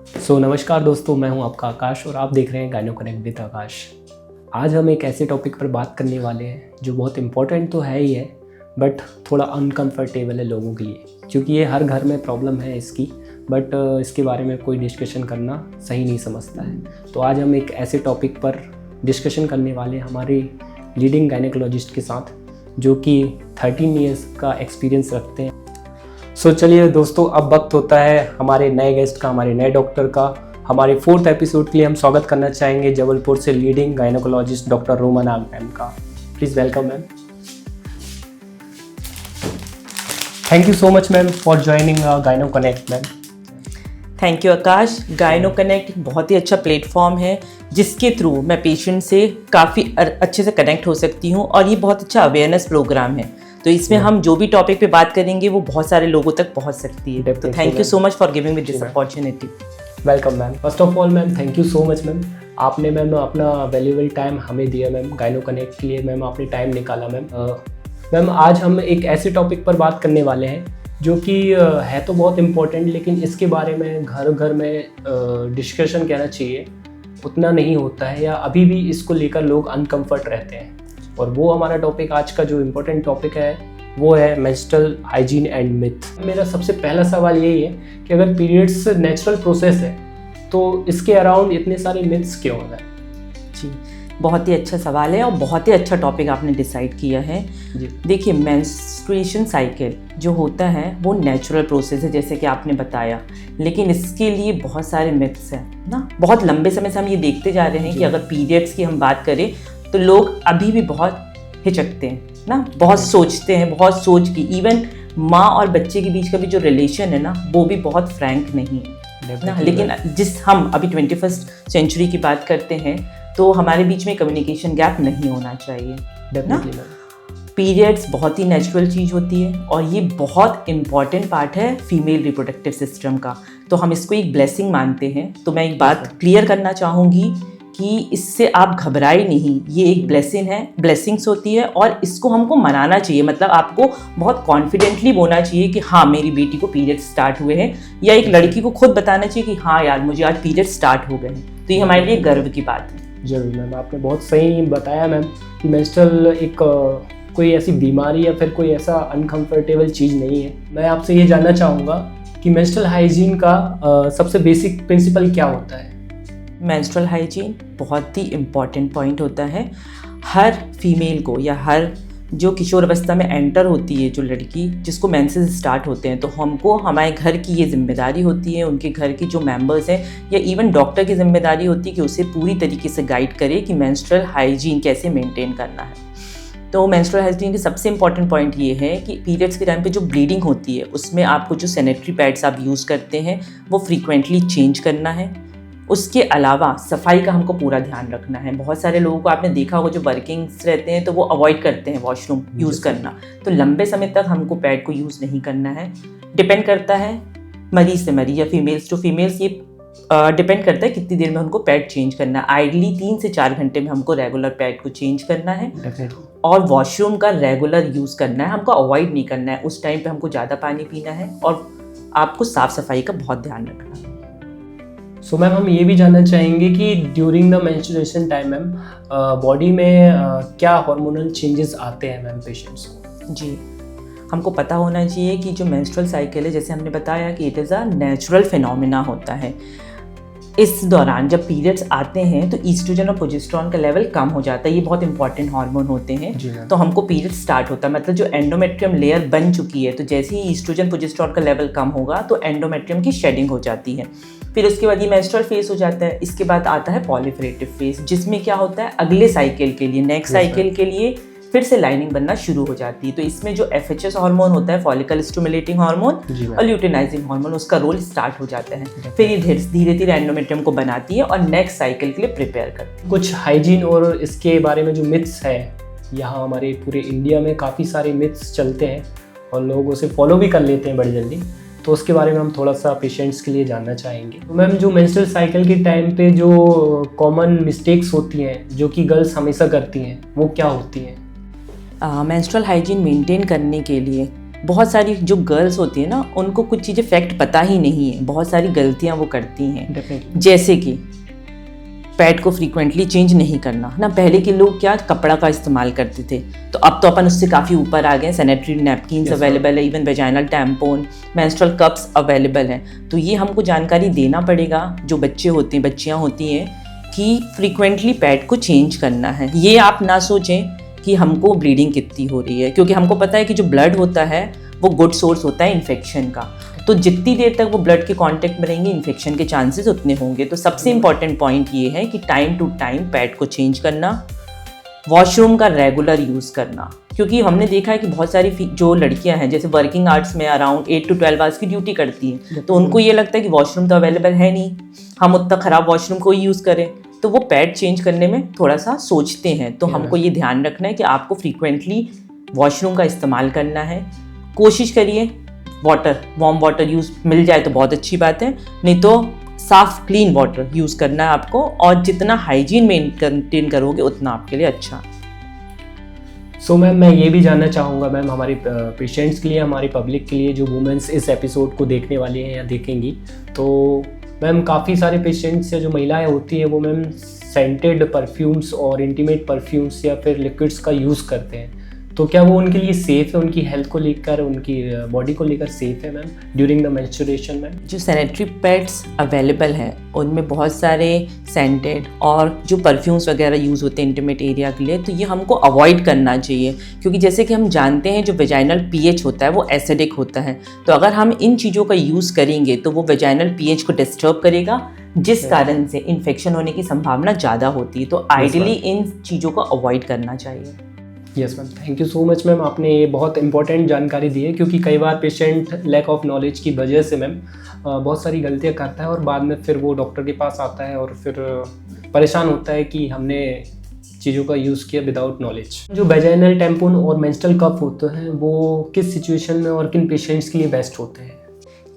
नमस्कार दोस्तों, मैं हूं आपका आकाश और आप देख रहे हैं गाइनो कनेक्ट विद आकाश। आज हम एक ऐसे टॉपिक पर बात करने वाले हैं जो बहुत इम्पोर्टेंट तो है ही है, बट थोड़ा अनकंफर्टेबल है लोगों के लिए, क्योंकि ये हर घर में प्रॉब्लम है इसकी। बट इसके बारे में कोई डिस्कशन करना सही नहीं समझता है। तो आज हम एक ऐसे टॉपिक पर डिस्कशन करने वाले हमारे लीडिंग गायनेकोलॉजिस्ट के साथ, जो कि 13 ईयर्स का एक्सपीरियंस रखते हैं। चलिए दोस्तों, अब वक्त होता है हमारे नए गेस्ट का, हमारे नए डॉक्टर का। हमारे 4th एपिसोड के लिए हम स्वागत करना चाहेंगे जबलपुर से लीडिंग गायनेकोलॉजिस्ट डॉक्टर रोमना मैम का। Please welcome ma'am. Thank you so much ma'am for joining गायनो कनेक्ट मैम। थैंक यू आकाश। गायनो कनेक्ट एक बहुत ही अच्छा प्लेटफॉर्म है जिसके थ्रू मैं पेशेंट से काफ़ी अच्छे से कनेक्ट हो सकती हूँ, और ये बहुत अच्छा अवेयरनेस प्रोग्राम है। तो इसमें हम जो भी टॉपिक पे बात करेंगे वो बहुत सारे लोगों तक पहुंच सकती है। तो thank you so much for giving me this opportunity. Welcome ma'am. First of all ma'am, thank you so much ma'am. आपने मैम अपना वैल्यूएबल टाइम हमें दिया मैम, गायनो कनेक्ट के लिए मैम आपने टाइम निकाला मैम। मैम आज हम एक ऐसे टॉपिक पर बात करने वाले हैं जो कि है तो बहुत इम्पोर्टेंट, लेकिन इसके बारे में घर घर में डिस्कशन कहना चाहिए उतना नहीं होता है, या अभी भी इसको लेकर लोग अनकम्फर्ट रहते हैं। और वो हमारा टॉपिक आज का जो इम्पोर्टेंट टॉपिक है वो है मेंस्ट्रुअल हाइजीन एंड मिथ। मेरा सबसे पहला सवाल यही है कि अगर पीरियड्स नेचुरल प्रोसेस है तो इसके अराउंड इतने सारे मिथ्स क्यों हैं? जी, बहुत ही अच्छा सवाल है और बहुत ही अच्छा टॉपिक आपने डिसाइड किया है। देखिए, मेंस्ट्रुएशन साइकिल जो होता है वो नेचुरल प्रोसेस है जैसे कि आपने बताया, लेकिन इसके लिए बहुत सारे मिथ्स हैं ना। बहुत लंबे समय से हम ये देखते जा रहे हैं कि अगर पीरियड्स की हम बात करें तो लोग अभी भी बहुत हिचकते हैं ना, बहुत सोचते हैं, बहुत सोच की। इवन माँ और बच्चे के बीच का भी जो रिलेशन है ना वो भी बहुत फ्रैंक नहीं है ना। लेकिन जिस हम अभी 21st सेंचुरी की बात करते हैं तो हमारे बीच में कम्युनिकेशन गैप नहीं होना चाहिए ना। पीरियड्स बहुत ही नेचुरल चीज़ होती है और ये बहुत इम्पॉर्टेंट पार्ट है फीमेल रिप्रोडक्टिव सिस्टम का। तो हम इसको एक ब्लेसिंग मानते हैं। तो मैं एक बात क्लियर करना चाहूँगी कि इससे आप घबराए नहीं, ये एक ब्लेसिंग है, ब्लेसिंग्स होती है और इसको हमको मनाना चाहिए। मतलब आपको बहुत कॉन्फिडेंटली बोलना चाहिए कि हाँ मेरी बेटी को पीरियड स्टार्ट हुए हैं, या एक लड़की को खुद बताना चाहिए कि हाँ यार मुझे आज पीरियड स्टार्ट हो गए हैं। तो ये हमारे लिए गर्व की बात है। जरूर मैम, आपने बहुत सही बताया मैम कि मेंस्ट्रुअल एक कोई ऐसी बीमारी या फिर कोई ऐसा अनकंफर्टेबल चीज़ नहीं है। मैं आपसे ये जानना चाहूँगा कि मेंस्ट्रुअल हाइजीन का सबसे बेसिक प्रिंसिपल क्या होता है? मेंस्ट्रुअल हाइजीन बहुत ही इम्पॉर्टेंट पॉइंट होता है। हर फीमेल को या हर जो किशोर अवस्था में एंटर होती है जो लड़की जिसको मेंसेस स्टार्ट होते हैं, तो हमको हमारे घर की ये जिम्मेदारी होती है, उनके घर की जो मेंबर्स हैं या इवन डॉक्टर की जिम्मेदारी होती है कि उसे पूरी तरीके से गाइड करे कि मेंस्ट्रुअल हाइजीन कैसे मेंटेन करना है। तो मेंस्ट्रुअल हाइजीन के सबसे इंपॉर्टेंट पॉइंट ये है कि पीरियड्स के टाइम पे जो ब्लीडिंग होती है उसमें आपको जो सैनिटरी पैड्स आप यूज़ करते हैं वो फ्रीक्वेंटली चेंज करना है। उसके अलावा सफाई का हमको पूरा ध्यान रखना है। बहुत सारे लोगों को आपने देखा होगा जो वर्किंग्स रहते हैं तो वो अवॉइड करते हैं वॉशरूम यूज़ करना, तो लंबे समय तक हमको पैड को यूज़ नहीं करना है। डिपेंड करता है मरीज से मरीज या फीमेल्स टू फीमेल्स, ये डिपेंड करता है कितनी देर में उनको पैड चेंज करना है। आइडली 3 से 4 घंटे में हमको रेगुलर पैड को चेंज करना है और वॉशरूम का रेगुलर यूज़ करना है, हमको अवॉइड नहीं करना है। उस टाइम पे हमको ज़्यादा पानी पीना है और आपको साफ़ सफाई का बहुत ध्यान रखना है। सो मैम, हम ये भी जानना चाहेंगे कि during the menstruation time ma'am body में क्या हार्मोनल चेंजेस आते हैं मैम पेशेंट्स को? जी, हमको पता होना चाहिए कि जो मेंस्ट्रुअल साइकिल है, जैसे हमने बताया कि it is a natural phenomena होता है। इस दौरान जब पीरियड्स आते हैं तो ईस्ट्रोजन और प्रोजेस्टेरोन का लेवल कम हो जाता है। ये बहुत इंपॉर्टेंट हार्मोन होते हैं। तो हमको पीरियड स्टार्ट होता है, मतलब जो एंडोमेट्रियम लेयर बन चुकी है, तो जैसे ही ईस्ट्रोजन प्रोजेस्टेरोन का लेवल कम होगा तो एंडोमेट्रियम की शेडिंग हो जाती है। फिर उसके बाद ये मेंस्ट्रुअल फेज हो जाता है। इसके बाद आता है पॉलिफरेटिव फेज, जिसमें क्या होता है अगले साइकिल के लिए, नेक्स्ट साइकिल के लिए फिर से लाइनिंग बनना शुरू हो जाती है। तो इसमें जो FHS हार्मोन होता है, फॉलिकल स्टिमुलेटिंग हार्मोन और ल्यूटिनाइजिंग हार्मोन, उसका रोल स्टार्ट हो जाता है। फिर ये धीरे धीरे एंडोमेट्रियम को बनाती है और नेक्स्ट साइकिल के लिए प्रिपेयर करती है। कुछ हाइजीन और इसके बारे में जो मिथ्स है, यहाँ हमारे पूरे इंडिया में काफ़ी सारे मिथ्स चलते हैं और लोग उसे फॉलो भी कर लेते हैं बड़ी जल्दी, तो उसके बारे में हम थोड़ा सा पेशेंट्स के लिए जानना चाहेंगे। तो मैम, जो मेंस्ट्रुअल साइकिल के टाइम पे जो कॉमन मिस्टेक्स होती हैं जो कि गर्ल्स हमेशा करती हैं, वो क्या होती हैं? मेंस्ट्रुअल हाइजीन मेंटेन करने के लिए बहुत सारी जो गर्ल्स होती है ना, उनको कुछ चीज़ें फैक्ट पता ही नहीं है, बहुत सारी गलतियां वो करती हैं। जैसे कि पैड को फ्रीक्वेंटली चेंज नहीं करना ना। पहले के लोग क्या कपड़ा का इस्तेमाल करते थे, तो अब तो अपन उससे काफ़ी ऊपर आ गए। सैनिटरी नैपकिन्स अवेलेबल है, even vaginal tampon, menstrual cups available हैं। तो ये हमको जानकारी देना पड़ेगा जो बच्चे होते हैं, बच्चियाँ होती हैं, कि फ्रीक्वेंटली पैड को चेंज करना है। ये आप ना सोचें कि हमको ब्लीडिंग कितनी हो रही है, क्योंकि हमको पता है कि जो ब्लड होता है वो गुड सोर्स होता है इन्फेक्शन का। तो जितनी देर तक वो ब्लड के कांटेक्ट में रहेंगे, इन्फेक्शन के चांसेस उतने होंगे। तो सबसे इंपॉर्टेंट पॉइंट ये है कि टाइम टू टाइम पैड को चेंज करना, वॉशरूम का रेगुलर यूज़ करना, क्योंकि हमने देखा है कि बहुत सारी जो लड़कियां हैं, जैसे वर्किंग आवर्स में अराउंड 8 to 12 आवर्स की ड्यूटी करती हैं, तो उनको ये लगता है कि वॉशरूम तो अवेलेबल है नहीं, हम उतना ख़राब वॉशरूम को यूज़ करें, तो वो पैड चेंज करने में थोड़ा सा सोचते हैं। तो हमको ये ध्यान रखना है कि आपको फ्रीक्वेंटली वॉशरूम का इस्तेमाल करना है। कोशिश करिए वार्म वाटर यूज़ मिल जाए तो बहुत अच्छी बात है, नहीं तो साफ क्लीन वाटर यूज़ करना है आपको, और जितना हाइजीन मेंटेन करोगे उतना आपके लिए अच्छा। सो मैम, मैं ये भी जानना चाहूँगा मैम, हमारे पेशेंट्स के लिए, हमारी पब्लिक के लिए, जो वुमेन्स इस एपिसोड को देखने वाली हैं या देखेंगी, तो मैम काफ़ी सारे पेशेंट्स या जो महिलाएं होती हैं वो मैम सेंटेड परफ्यूम्स और इंटीमेट परफ्यूम्स या फिर लिक्विड्स का यूज़ करते हैं, तो क्या वो उनके लिए सेफ़ है, उनकी हेल्थ को लेकर, उनकी बॉडी को लेकर सेफ़ है ma'am during the menstruation ma'am? जो सैनिटरी पैड्स अवेलेबल हैं उनमें बहुत सारे सेंटेड और जो परफ्यूम्स वगैरह यूज़ होते हैं इंटीमेट एरिया के लिए, तो ये हमको अवॉइड करना चाहिए, क्योंकि जैसे कि हम जानते हैं जो वेजाइनल पीएच होता है वो एसिडिक होता है। तो अगर हम इन चीज़ों का यूज़ करेंगे तो वो वेजाइनल पीएच को डिस्टर्ब करेगा, जिस कारण से इन्फेक्शन होने की संभावना ज़्यादा होती है। तो आइडियली इन चीज़ों को अवॉइड करना चाहिए। Yes ma'am, thank you so much ma'am, आपने ये बहुत इंपॉर्टेंट जानकारी दी है, क्योंकि कई बार पेशेंट लैक ऑफ नॉलेज की वजह से मैम बहुत सारी गलतियां करता है और बाद में फिर वो डॉक्टर के पास आता है और फिर परेशान होता है कि हमने चीज़ों का यूज़ किया विदाउट नॉलेज। जो वेजाइनल टैम्पून और मेंस्ट्रुअल कप होते हैं वो किस सिचुएशन में और किन पेशेंट्स के लिए बेस्ट होते हैं?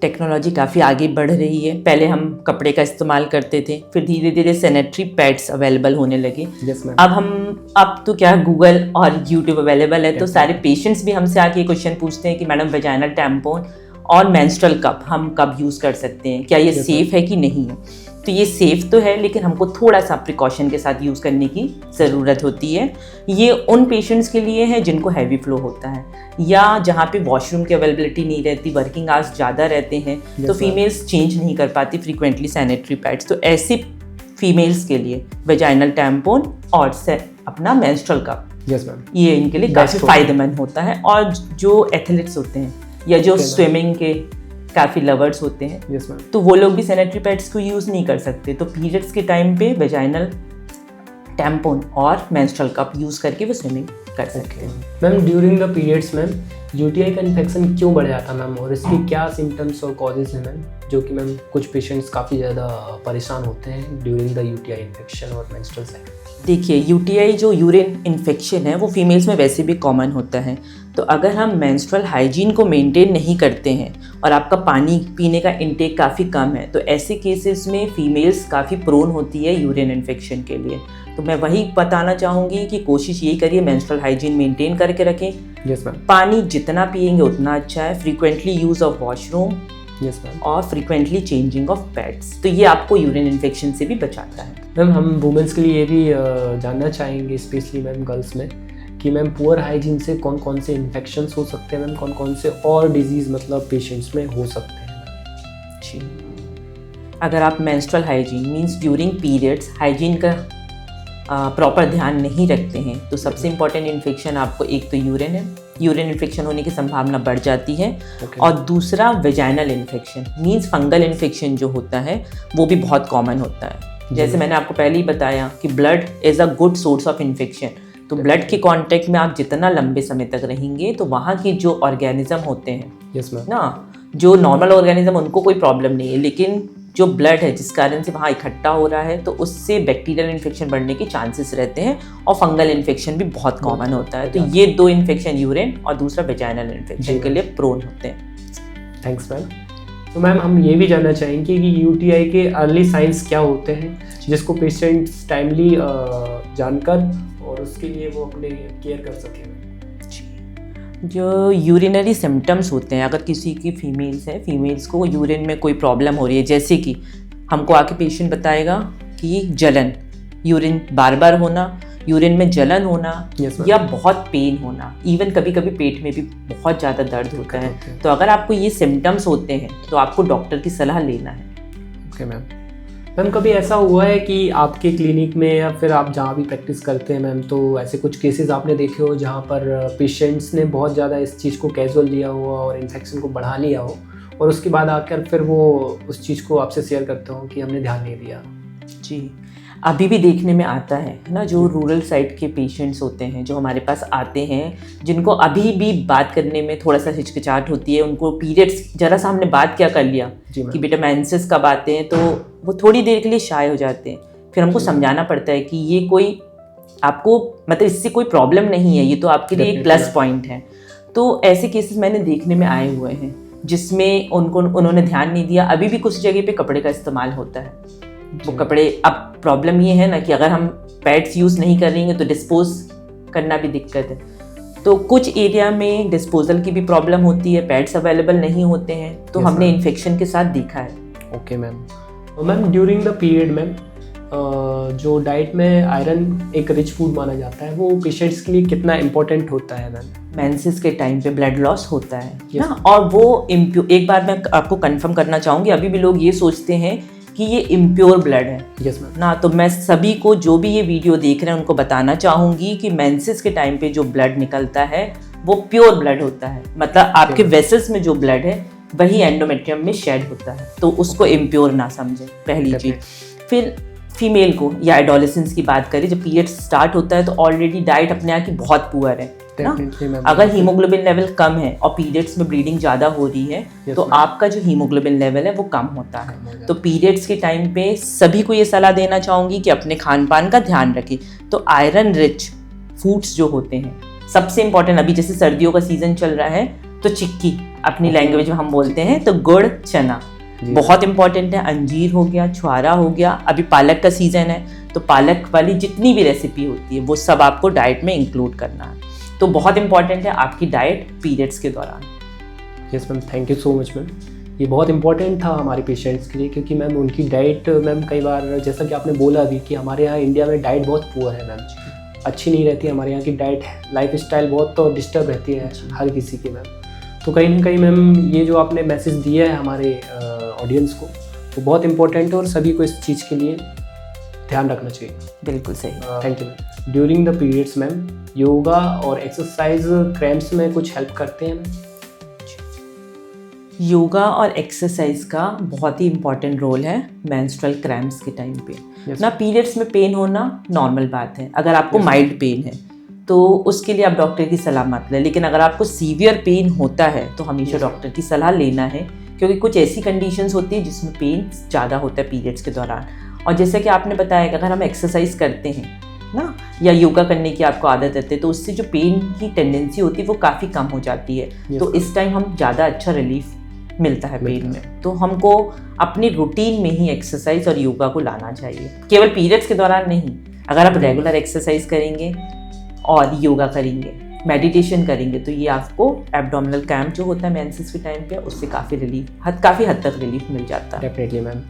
टेक्नोलॉजी काफ़ी आगे बढ़ रही है। पहले हम कपड़े का इस्तेमाल करते थे, फिर धीरे धीरे सैनिटरी पैड्स अवेलेबल होने लगे। अब तो क्या गूगल और यूट्यूब अवेलेबल है, तो सारे पेशेंट्स भी हमसे आके क्वेश्चन पूछते हैं कि मैडम वेजाइनल टैम्पून और मेंस्ट्रुअल कप हम कब यूज़ कर सकते हैं, क्या ये सेफ़ है कि नहीं है। तो ये सेफ़ तो है, लेकिन हमको थोड़ा सा प्रिकॉशन के साथ यूज़ करने की ज़रूरत होती है। ये उन पेशेंट्स के लिए है जिनको हैवी फ्लो होता है या जहाँ पे वॉशरूम की अवेलेबिलिटी नहीं रहती, वर्किंग आवर्स ज़्यादा रहते हैं, तो फीमेल्स चेंज नहीं कर पाती फ्रीक्वेंटली सैनिटरी पैड्स। तो ऐसे फीमेल्स के लिए वेजाइनल टैम्पून और अपना मेंस्ट्रुअल कप, ये इनके लिए काफ़ी फ़ायदेमंद होता है। और जो एथलीट्स होते हैं या जो स्विमिंग के काफ़ी लवर्स होते हैं, तो वो लोग भी सैनिटरी पैड्स को यूज़ नहीं कर सकते। तो पीरियड्स के टाइम पे वेजाइनल टैम्पून और मेंस्ट्रुअल कप यूज़ करके वो स्विमिंग कर सकते हैं। Ma'am during the periods ma'am UTI का इन्फेक्शन क्यों बढ़ जाता है मैम, और इसके क्या सिम्टम्स और कॉजेज़ हैं मैम, जो कि मैम कुछ पेशेंट्स काफ़ी ज़्यादा परेशान होते हैं ड्यूरिंग द यूटीआई इन्फेक्शन और मेंस्ट्रुअल साइकिल? देखिए, यूटीआई जो यूरिन इन्फेक्शन है वो फीमेल्स में वैसे भी कॉमन होता है। तो अगर हम मेंस्ट्रुअल हाइजीन को मेंटेन नहीं करते हैं और आपका पानी पीने का इंटेक काफ़ी कम है, तो ऐसे केसेस में फीमेल्स काफ़ी प्रोन होती है यूरिन इन्फेक्शन के लिए। तो मैं वही बताना चाहूँगी कि कोशिश यही करिए मेंस्ट्रुअल हाइजीन मेंटेन करके रखें। Yes ma'am. पानी जितना पिएंगे उतना अच्छा है। Frequently use of washroom, yes ma'am, और फ्रीक्वेंटली चेंजिंग ऑफ पैड्स, तो ये आपको यूरिन इन्फेक्शन से भी बचाता है। मैम हम वुमेंस के लिए ये भी जानना चाहेंगे, स्पेशली मैम गर्ल्स में, कि मैम पुअर हाइजीन से कौन कौन से इन्फेक्शंस हो सकते हैं मैम, कौन कौन से और डिजीज़ मतलब पेशेंट्स में हो सकते हैं मैम? जी, अगर आप menstrual hygiene means during periods hygiene का प्रॉपर ध्यान नहीं रखते हैं, तो सबसे इम्पॉर्टेंट इन्फेक्शन आपको एक तो यूरिन है, यूरिन इन्फेक्शन होने की संभावना बढ़ जाती है। और दूसरा vaginal infection means fungal infection जो होता है वो भी बहुत कॉमन होता है। जैसे मैंने आपको पहले ही बताया कि blood is a good source of infection, तो ब्लड के कांटेक्ट में आप जितना लंबे समय तक रहेंगे तो वहाँ के जो ऑर्गेनिज्म होते हैं ना, जो नॉर्मल ऑर्गेनिज्म उनको कोई प्रॉब्लम नहीं है, लेकिन जो ब्लड है जिस कारण से वहाँ इकट्ठा हो रहा है तो उससे बैक्टीरियल इन्फेक्शन बढ़ने के चांसेस रहते हैं, और फंगल इन्फेक्शन भी बहुत कॉमन होता है। तो ये दो इन्फेक्शन, यूरिन और दूसरा वेजाइनल इन्फेक्शन के लिए प्रोन होते हैं। Thanks ma'am. तो मैम हम ये भी जानना चाहेंगे कि यूटीआई के अर्ली साइंस क्या होते हैं, जिसको पेशेंट्स टाइमली जानकर और उसके लिए वो अपने केयर कर सकें? जो यूरिनरी सिम्टम्स होते हैं, अगर किसी की फीमेल्स को यूरिन में कोई प्रॉब्लम हो रही है, जैसे कि हमको आके पेशेंट बताएगा कि जलन, यूरिन बार बार होना, यूरिन में जलन होना, या बहुत पेन होना, इवन कभी कभी पेट में भी बहुत ज़्यादा दर्द होता है। तो अगर आपको ये सिम्टम्स होते हैं तो आपको डॉक्टर की सलाह लेना है। Okay ma'am. मैम कभी ऐसा हुआ है कि आपके क्लिनिक में या फिर आप जहाँ भी प्रैक्टिस करते हैं मैम, तो ऐसे कुछ केसेस आपने देखे हो जहाँ पर पेशेंट्स ने बहुत ज़्यादा इस चीज़ को कैजुअल लिया हो और इन्फेक्शन को बढ़ा लिया हो, और उसके बाद आकर फिर वो उस चीज़ को आपसे शेयर करते हो कि हमने ध्यान नहीं दिया? जी, अभी भी देखने में आता है ना, जो रूरल साइड के पेशेंट्स होते हैं जो हमारे पास आते हैं, जिनको अभी भी बात करने में थोड़ा सा हिचकिचाहट होती है, उनको पीरियड्स जरा सा हमने बात क्या कर लिया कि बेटा मेंसेस कब आते हैं, तो वो थोड़ी देर के लिए शाय हो जाते हैं। फिर हमको समझाना पड़ता है कि ये कोई आपको मतलब इससे कोई प्रॉब्लम नहीं है, ये तो आपके लिए एक प्लस पॉइंट है। तो ऐसे केसेस मैंने देखने में आए हुए हैं जिसमें उन्होंने ध्यान नहीं दिया। अभी भी कुछ जगह पे कपड़े का इस्तेमाल होता है, वो कपड़े, अब प्रॉब्लम ये है ना कि अगर हम पैड्स यूज़ नहीं कर रही हैं तो डिस्पोज करना भी दिक्कत है। तो कुछ एरिया में डिस्पोजल की भी प्रॉब्लम होती है, पैड्स अवेलेबल नहीं होते हैं, तो हमने इन्फेक्शन के साथ देखा है। Okay ma'am. Ma'am during the period ma'am, जो डाइट में आयरन एक रिच फूड माना जाता है, वो पेशेंट्स के लिए कितना इम्पोर्टेंट होता है मैम? मेंसेस के टाइम पे ब्लड लॉस होता है ना, और वो एक बार मैं आपको कंफर्म करना चाहूँगी, अभी भी लोग ये सोचते हैं कि ये इम्प्योर ब्लड है। Yes ma'am. ना, तो मैं सभी को जो भी ये वीडियो देख रहे हैं उनको बताना चाहूँगी कि मेंसेस के टाइम पे जो ब्लड निकलता है वो प्योर ब्लड होता है, मतलब आपके वेसल्स में जो ब्लड है वही एंडोमेट्रियम में शेड होता है, तो उसको इम्प्योर ना समझे, पहली चीज़। फिर फीमेल को या एडोलेसेंस की बात करें, जब पीरियड स्टार्ट होता है तो ऑलरेडी डाइट अपने आप की बहुत पुअर है ना। अगर हीमोग्लोबिन लेवल कम है और पीरियड्स में ब्लीडिंग ज़्यादा हो रही है तो आपका जो हीमोग्लोबिन लेवल है वो कम होता है। तो पीरियड्स के टाइम पे सभी को ये सलाह देना चाहूँगी कि अपने खान पान का ध्यान रखें। तो आयरन रिच फूड्स जो होते हैं सबसे इम्पॉर्टेंट, अभी जैसे सर्दियों का सीजन चल रहा है तो चिक्की, अपनी लैंग्वेज में हम बोलते हैं, तो गुड़ चना बहुत इंपॉर्टेंट है। अंजीर हो गया, छुआरा हो गया, अभी पालक का सीजन है तो पालक वाली जितनी भी रेसिपी होती है वो सब आपको डाइट में इंक्लूड करना है। तो बहुत इंपॉर्टेंट है आपकी डाइट पीरियड्स के दौरान। Yes ma'am, thank you so much ma'am. ये बहुत इंपॉर्टेंट था हमारे पेशेंट्स के लिए, क्योंकि मैम उनकी डाइट मैम कई बार, जैसा कि आपने बोला अभी, कि हमारे यहाँ इंडिया में डाइट बहुत पुअर है मैम, अच्छी नहीं रहती हमारे यहाँ की डाइट। लाइफ स्टाइल बहुत तो डिस्टर्ब रहती है हर किसी की मैम। तो कहीं ना कहीं मैम ये जो आपने मैसेज दिया है हमारे ऑडियंस को वो बहुत इंपॉर्टेंट है और सभी को इस चीज़ के लिए ध्यान रखना चाहिए। बिल्कुल सही। Thank you ma'am. During the periods ma'am yoga और एक्सरसाइज क्रैम्प्स में कुछ हेल्प करते हैं मैम? योगा और एक्सरसाइज का बहुत ही इम्पॉर्टेंट रोल है मेंस्ट्रुअल क्रैम्प्स के टाइम पे ना। पीरियड्स में पेन होना नॉर्मल बात है, अगर आपको माइल्ड पेन है तो उसके लिए आप डॉक्टर की सलाह मत लें, लेकिन अगर आपको सीवियर पेन होता है तो हमेशा डॉक्टर की सलाह लेना है, क्योंकि कुछ ऐसी कंडीशंस होती है जिसमें पेन ज़्यादा होता है पीरियड्स के दौरान। और जैसे कि आपने बताया कि अगर हम एक्सरसाइज करते हैं ना या योगा करने की आपको आदत रहती है तो उससे जो पेन की टेंडेंसी होती है वो काफ़ी कम हो जाती है। तो इस टाइम हम ज़्यादा अच्छा रिलीफ मिलता है पेन में। तो हमको अपनी रूटीन में ही एक्सरसाइज और योगा को लाना चाहिए, केवल पीरियड्स के दौरान नहीं। अगर आप रेगुलर एक्सरसाइज करेंगे और योगा करेंगे, मेडिटेशन करेंगे, तो ये आपको एब्डोमिनल क्रैम्प जो होता है मेंसेस के टाइम पे उससे काफ़ी हद तक रिलीफ मिल जाता है। Definitely ma'am,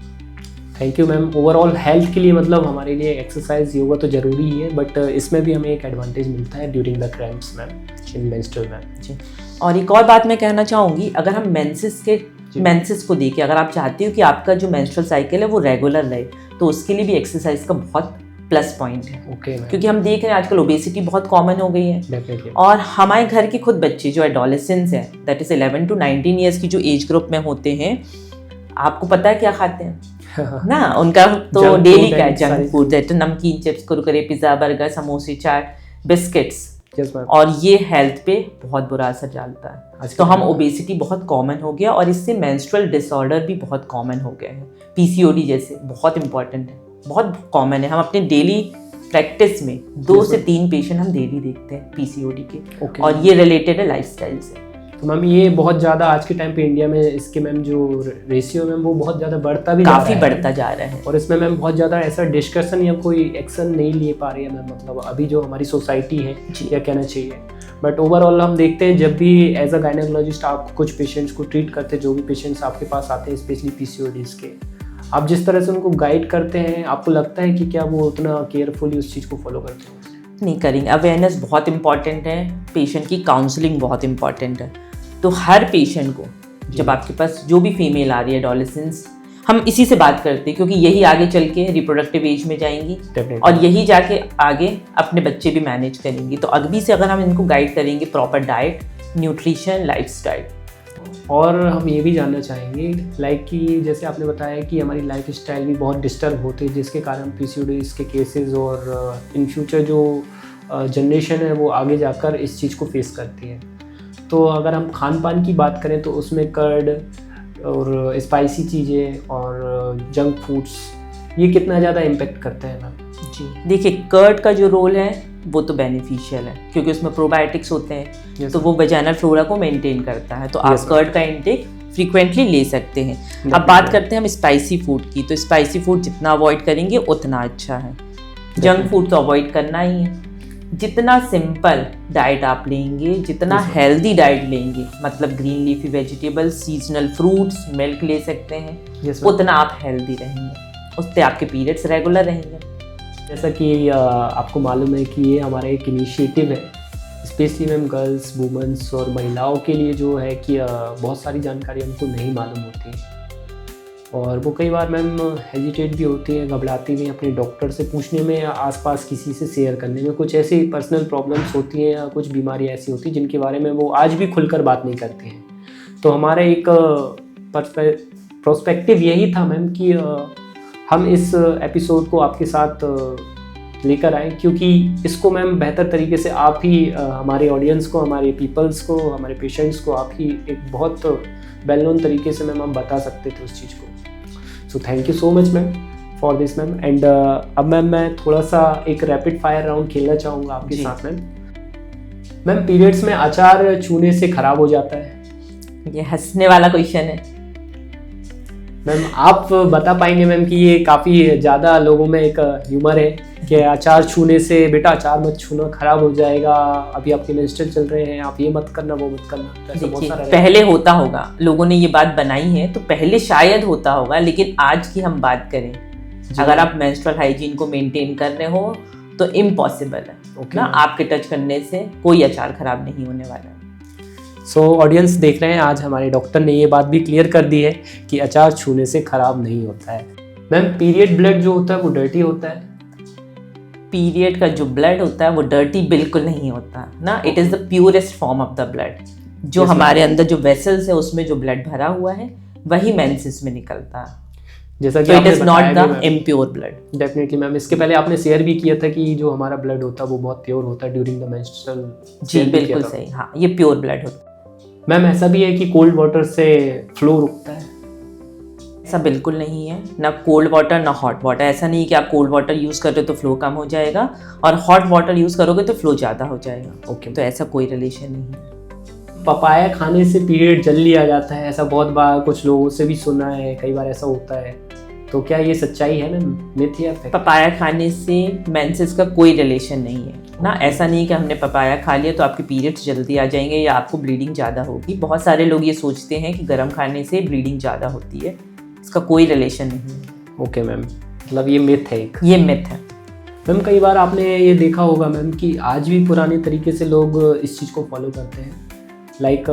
thank you ma'am. Overall health के लिए मतलब हमारे लिए एक्सरसाइज योगा तो ज़रूरी ही है, बट इसमें भी हमें एक एडवांटेज मिलता है during the cramps ma'am, in menstrual ma'am. जी, और एक और बात मैं कहना चाहूँगी, अगर हम मेंसेस को देखें, अगर आप चाहते हो कि आपका जो मेंस्ट्रुअल साइकिल है वो रेगुलर रहे तो उसके लिए भी एक्सरसाइज का बहुत प्लस पॉइंट है। क्योंकि हम देख रहे हैं आजकल ओबेसिटी बहुत कॉमन हो गई है। और हमारे घर के खुद बच्चे जो एडोलेसेंस हैं, दैट इज 11 to 19 ईयर्स की जो एज ग्रुप में होते हैं, आपको पता है क्या खाते हैं ना, उनका तो डेली का जंक फूड, जैसे नमकीन, चिप्स, कुरकुरे, पिज्जा, बर्गर, समोसे, चाट, बिस्किट्स, और ये हेल्थ पे बहुत बुरा असर डालता है। तो हम ओबेसिटी बहुत कॉमन हो गया और इससे मेंस्ट्रुअल डिसऑर्डर भी बहुत कॉमन हो गया है। पीसीओडी जैसे बहुत इंपॉर्टेंट है, बहुत कॉमन है। हम अपने डेली प्रैक्टिस में 2 से 3 पेशेंट हम डेली देखते हैं पीसीओडी के, और ये रिलेटेड है लाइफस्टाइल से। तो मैम ये बहुत ज़्यादा आज के टाइम पे इंडिया में इसके मैम जो रेशियो मैम वो बहुत ज़्यादा बढ़ता भी काफ़ी बढ़ता जा रहा है। और इसमें मैम बहुत ज़्यादा ऐसा डिस्कशन या कोई एक्शन नहीं ले पा रही है मैम, मतलब अभी जो हमारी सोसाइटी है या कहना चाहिए। बट ओवरऑल हम देखते हैं जब भी एज अ गायनेकोलॉजिस्ट आप कुछ पेशेंट्स को ट्रीट करते हैं, जो भी पेशेंट्स आपके पास आते हैं स्पेशली पीसीओडीज के, आप जिस तरह से उनको गाइड करते हैं, आपको लगता है कि क्या वो उतना केयरफुली उस चीज़ को फॉलो करते हैं? नहीं करेंगे। अवेयरनेस बहुत इंपॉर्टेंट है, पेशेंट की काउंसलिंग बहुत इंपॉर्टेंट है। तो हर पेशेंट को, जब आपके पास जो भी फीमेल आ रही है एडोलेसेंस, हम इसी से बात करते हैं क्योंकि यही आगे चल के रिप्रोडक्टिव एज में जाएंगी और यही जाके आगे अपने बच्चे भी मैनेज करेंगी। तो अभी से अगर हम इनको गाइड करेंगे प्रॉपर डाइट, न्यूट्रिशन, लाइफस्टाइल। और हम ये भी जानना चाहेंगे लाइक कि जैसे आपने बताया कि हमारी लाइफ स्टाइल भी बहुत डिस्टर्ब होती है, जिसके कारण पीसीओडीज के केसेस और इन फ्यूचर जो जनरेशन है वो आगे जाकर इस चीज़ को फेस करती है। तो अगर हम खान पान की बात करें तो उसमें कर्ड और स्पाइसी चीज़ें और जंक फूड्स ये कितना ज़्यादा इम्पेक्ट करते हैं मैम? जी देखिए, कर्ड का जो रोल है वो तो बेनिफिशियल है क्योंकि उसमें प्रोबायोटिक्स होते हैं, तो वो वजाइनल फ्लोरा को मेंटेन करता है। तो आप कर्ड का इंटेक फ्रीक्वेंटली ले सकते हैं। अब बात करते हैं हम स्पाइसी फूड की, तो स्पाइसी फूड जितना अवॉइड करेंगे उतना अच्छा है। जंक फूड तो अवॉइड करना ही है। जितना सिंपल डाइट आप लेंगे, जितना हेल्दी डाइट लेंगे, मतलब green leafy vegetables, seasonal fruits, milk ले सकते हैं, उतना आप हेल्दी रहेंगे, उससे आपके पीरियड्स रेगुलर रहेंगे। जैसा कि आपको मालूम है कि ये हमारा एक इनिशिएटिव है स्पेशली मैम गर्ल्स, वुमेंस और महिलाओं के लिए, जो है कि बहुत सारी जानकारी उनको नहीं मालूम होती है और वो कई बार मैम हेजिटेट भी होती है, घबराती भी अपने डॉक्टर से पूछने में या आसपास किसी से शेयर करने में। कुछ ऐसी पर्सनल प्रॉब्लम्स होती हैं या कुछ बीमारियाँ ऐसी होती हैं जिनके बारे में वो आज भी खुलकर बात नहीं करती हैं। तो हमारा एक प्रोस्पेक्टिव यही था मैम कि हम इस एपिसोड को आपके साथ लेकर आए, क्योंकि इसको मैम बेहतर तरीके से आप ही हमारे ऑडियंस को, हमारे पीपल्स को, हमारे पेशेंट्स को आप ही एक बहुत वेल नोन तरीके से मैम हम बता सकते थे उस चीज़ को। So thank you so much ma'am for this ma'am. And अब मैम मैं थोड़ा सा एक रैपिड फायर राउंड खेलना चाहूँगा आपके साथ मैम। मैम पीरियड्स में अचार छूने से खराब हो जाता है? ये हंसने वाला क्वेश्चन है मैम। आप बता पाएंगे मैम कि ये काफ़ी ज़्यादा लोगों में एक ह्यूमर है कि अचार छूने से, बेटा अचार मत छूना खराब हो जाएगा, अभी आपके मेंस्ट्रुअल चल रहे हैं, आप ये मत करना वो मत करना। तो देखिए, पहले होता होगा, लोगों ने ये बात बनाई है तो पहले शायद होता होगा, लेकिन आज की हम बात करें, अगर आप मेंस्ट्रुअल हाइजीन को मेंटेन कर रहे हो तो इम्पॉसिबल है ना, आपके टच करने से कोई अचार खराब नहीं होने वाला। सो ऑडियंस देख रहे हैं, आज हमारे डॉक्टर ने ये बात भी क्लियर कर दी है कि अचार छूने से खराब नहीं होता है। मैम पीरियड ब्लड जो होता है वो डर्टी होता है? पीरियड का जो ब्लड होता है वो डर्टी बिल्कुल नहीं होता ना, it is the purest form of the blood. जो हमारे अंदर जो वेसल्स है उसमें जो ब्लड भरा हुआ है वही मेंसेस में निकलता है, जैसा कि it is not the impure blood. Definitely ma'am, इसके पहले आपने शेयर भी किया था कि जो हमारा ब्लड होता है वो बहुत प्योर होता है ड्यूरिंग द मेंस्ट्रुअल। जी बिल्कुल सही, हाँ ये प्योर ब्लड होता है। मैम ऐसा भी है कि कोल्ड वाटर से फ्लो रुकता है? ऐसा बिल्कुल नहीं है, ना कोल्ड वाटर ना हॉट वाटर। ऐसा नहीं कि आप कोल्ड वाटर यूज़ कर रहे हो तो फ्लो कम हो जाएगा और हॉट वाटर यूज़ करोगे तो फ्लो ज़्यादा हो जाएगा। ओके, तो ऐसा कोई रिलेशन नहीं है। पपाया खाने से पीरियड जल्दी आ जाता है, ऐसा बहुत बार कुछ लोगों से भी सुना है, कई बार ऐसा होता है, तो क्या ये सच्चाई है मैम, मिथ या फैक्ट? पपाया खाने से मेंसेस का कोई रिलेशन नहीं है ना। ऐसा नहीं कि हमने पपाया खा लिया तो आपके पीरियड्स जल्दी आ जाएंगे या आपको ब्लीडिंग ज़्यादा होगी। बहुत सारे लोग ये सोचते हैं कि गर्म खाने से ब्लीडिंग ज़्यादा होती है, इसका कोई रिलेशन नहीं है। ओके मैम, मतलब ये मिथ है, ये मिथ है मैम। कई बार आपने ये देखा होगा मैम कि आज भी पुराने तरीके से लोग इस चीज़ को फॉलो करते हैं, like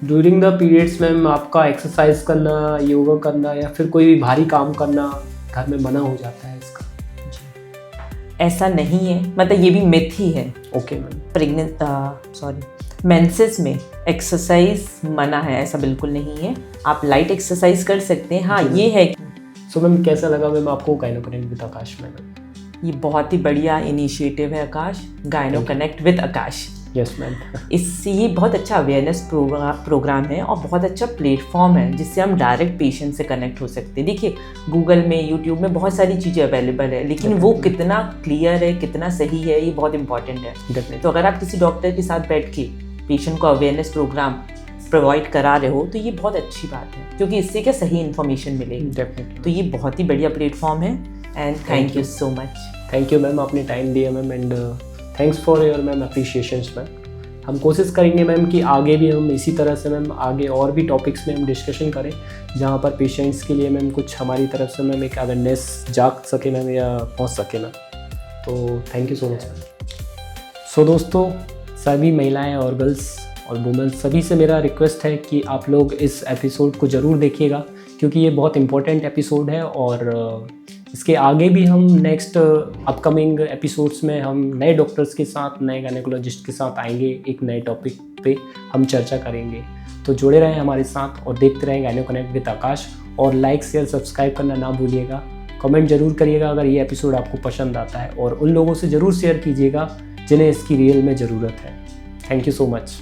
during the periods ma'am आपका एक्सरसाइज करना, योगा करना या फिर कोई भी भारी काम करना घर में मना हो जाता है इसका। ऐसा नहीं है, मतलब ये भी मिथ ही है। Okay ma'am. मेंसेस में एक्सरसाइज मना है ऐसा बिल्कुल नहीं है, आप लाइट एक्सरसाइज कर सकते हैं। हाँ ये है। सो मैम कैसा लगा मैम आपको गायनो कनेक्ट विद आकाश में? ये बहुत ही बढ़िया इनिशिएटिव है आकाश, गायनो connect with Akash. Yes ma'am. इससे ये बहुत अच्छा अवेयरनेस प्रोग्राम है और बहुत अच्छा प्लेटफॉर्म है जिससे हम डायरेक्ट पेशेंट से कनेक्ट हो सकते हैं। देखिए गूगल में, यूट्यूब में बहुत सारी चीज़ें अवेलेबल है, लेकिन वो कितना क्लियर है, कितना सही है, ये बहुत इंपॉर्टेंट है। तो अगर आप किसी डॉक्टर के साथ बैठ के पेशेंट को अवेयरनेस प्रोग्राम प्रोवाइड करा रहे हो तो ये बहुत अच्छी बात है, क्योंकि इससे क्या सही इन्फॉर्मेशन मिलेगी। डेफिनेटली। तो ये बहुत ही बढ़िया प्लेटफॉर्म है and thank you so much. Thank you ma'am, आपने टाइम दिया ma'am, and thanks for your ma'am अप्रिशिएशंस ma'am. हम कोशिश करेंगे मैम कि आगे भी हम इसी तरह से मैम आगे और भी टॉपिक्स में हम डिस्कशन करें, जहाँ पर पेशेंट्स के लिए मैम कुछ हमारी तरफ से मैम एक अवेयरनेस जाग सके मैम या पहुँच सके मैम। तो thank you so much ma'am. So दोस्तों, सभी महिलाएं और गर्ल्स और वुमेन सभी से मेरा रिक्वेस्ट है कि आप लोग इस एपिसोड को ज़रूर देखिएगा, क्योंकि ये बहुत इम्पोर्टेंट एपिसोड है। और इसके आगे भी हम नेक्स्ट अपकमिंग एपिसोड्स में हम नए डॉक्टर्स के साथ, नए गायनेकोलॉजिस्ट के साथ आएंगे, एक नए टॉपिक पे हम चर्चा करेंगे। तो जुड़े रहें हमारे साथ और देखते रहें गायनो कनेक्ट विद आकाश, और लाइक शेयर सब्सक्राइब करना ना भूलिएगा। कमेंट ज़रूर करिएगा अगर ये एपिसोड आपको पसंद आता है, और उन लोगों से ज़रूर शेयर कीजिएगा जिन्हें इसकी रियल में ज़रूरत है। Thank you so much.